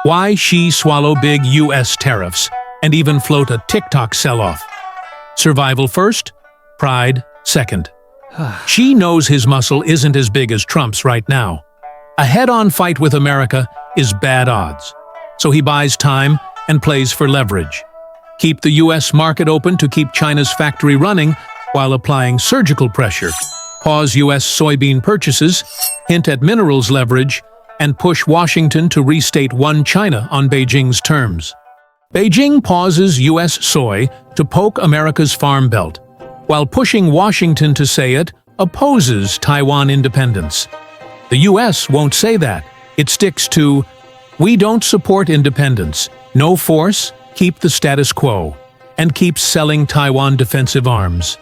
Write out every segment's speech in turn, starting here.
Why Xi swallow big US tariffs and even float a TikTok sell-off? Survival first, pride second. Xi knows his muscle isn't as big as Trump's right now. A head-on fight with America is bad odds. So he buys time and plays for leverage. Keep the US market open to keep China's factory running while applying surgical pressure. Pause US soybean purchases, hint at minerals leverage, and push Washington to restate One China on Beijing's terms. Beijing pauses US soy to poke America's farm belt, while pushing Washington to say it opposes Taiwan independence. The US won't say that. It sticks to, "We don't support independence, no force, keep the status quo," and keeps selling Taiwan defensive arms.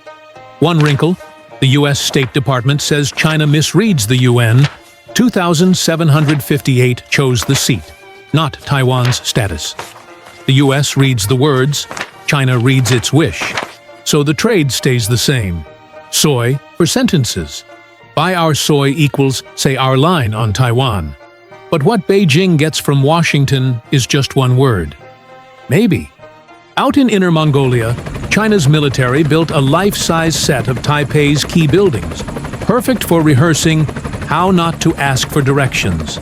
One wrinkle, the US State Department says China misreads the UN. 2,758 chose the seat, not Taiwan's status. The US reads the words, China reads its wish. So the trade stays the same. Soy for sentences. Buy our soy equals say our line on Taiwan. But what Beijing gets from Washington is just one word. Maybe. Out in Inner Mongolia, China's military built a life-size set of Taipei's key buildings, perfect for rehearsing how not to ask for directions.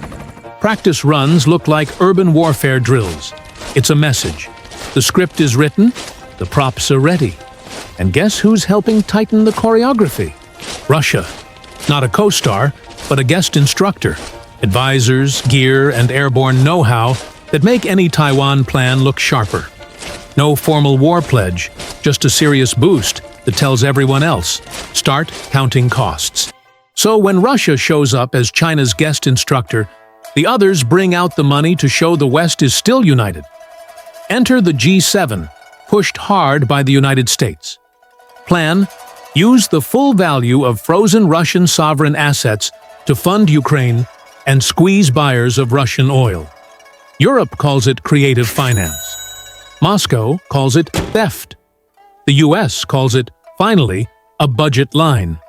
Practice runs look like urban warfare drills. It's a message. The script is written, the props are ready. And guess who's helping tighten the choreography? Russia. Not a co-star, but a guest instructor. Advisors, gear, and airborne know-how that make any Taiwan plan look sharper. No formal war pledge, just a serious boost that tells everyone else, start counting costs. So when Russia shows up as China's guest instructor, the others bring out the money to show the West is still united. Enter the G7, pushed hard by the United States. Plan: use the full value of frozen Russian sovereign assets to fund Ukraine and squeeze buyers of Russian oil. Europe calls it creative finance. Moscow calls it theft. The US calls it, finally, a budget line.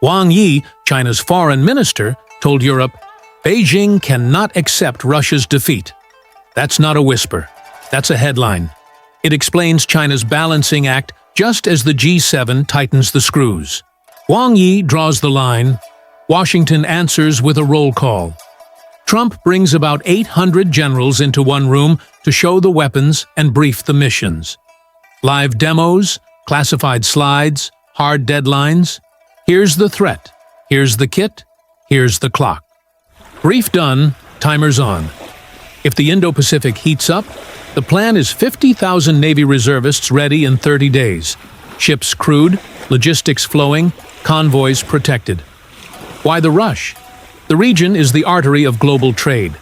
Wang Yi, China's foreign minister, told Europe, Beijing cannot accept Russia's defeat. That's not a whisper. That's a headline. It explains China's balancing act just as the G7 tightens the screws. Wang Yi draws the line. Washington answers with a roll call. Trump brings about 800 generals into one room to show the weapons and brief the missions. Live demos, classified slides, hard deadlines. Here's the threat. Here's the kit. Here's the clock. Brief done, timer's on. If the Indo-Pacific heats up, the plan is 50,000 Navy reservists ready in 30 days. Ships crewed, logistics flowing, convoys protected. Why the rush? The region is the artery of global trade.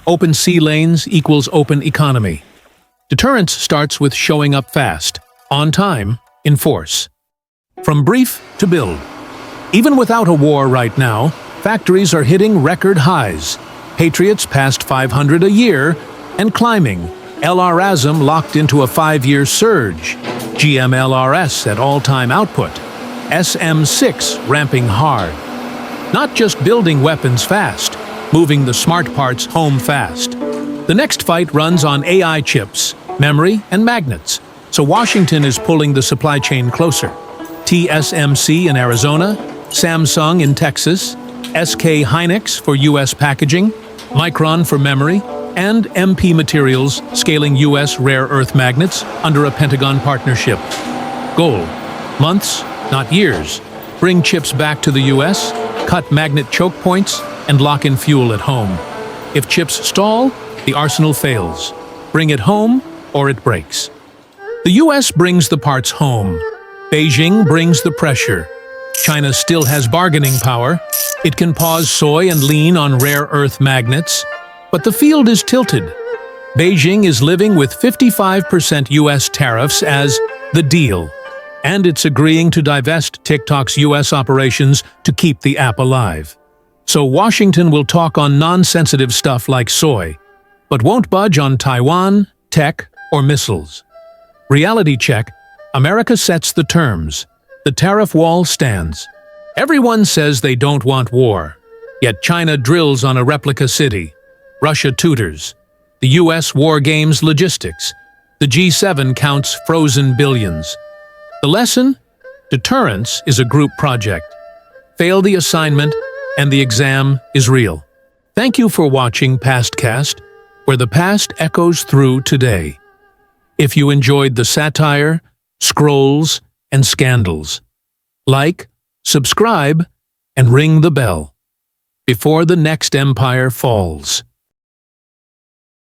Open sea lanes equals open economy. Deterrence starts with showing up fast, on time, in force. From brief to build. Even without a war right now, factories are hitting record highs. Patriots past 500 a year and climbing. LRASM locked into a 5-year surge. GMLRS at all-time output. SM6 ramping hard. Not just building weapons fast, moving the smart parts home fast. The next fight runs on AI chips, memory, and magnets, so Washington is pulling the supply chain closer. TSMC in Arizona, Samsung in Texas, SK Hynix for US packaging, Micron for memory, and MP Materials scaling US rare earth magnets under a Pentagon partnership. Goal: months, not years. Bring chips back to the US, cut magnet choke points, and lock in fuel at home. If chips stall, the arsenal fails. Bring it home, or it breaks. The US brings the parts home. Beijing brings the pressure. China still has bargaining power. It can pause soy and lean on rare earth magnets. But the field is tilted. Beijing is living with 55% US tariffs as the deal. And it's agreeing to divest TikTok's US operations to keep the app alive. So Washington will talk on non-sensitive stuff like soy, but won't budge on Taiwan, tech, or missiles. Reality check: America sets the terms. The tariff wall stands. Everyone says they don't want war. Yet China drills on a replica city. Russia tutors. The US war games logistics. The G7 counts frozen billions. The lesson? Deterrence is a group project. Fail the assignment, and the exam is real. Thank you for watching PastCast, where the past echoes through today. If you enjoyed the satire, scrolls, and scandals, like, subscribe, and ring the bell before the next empire falls.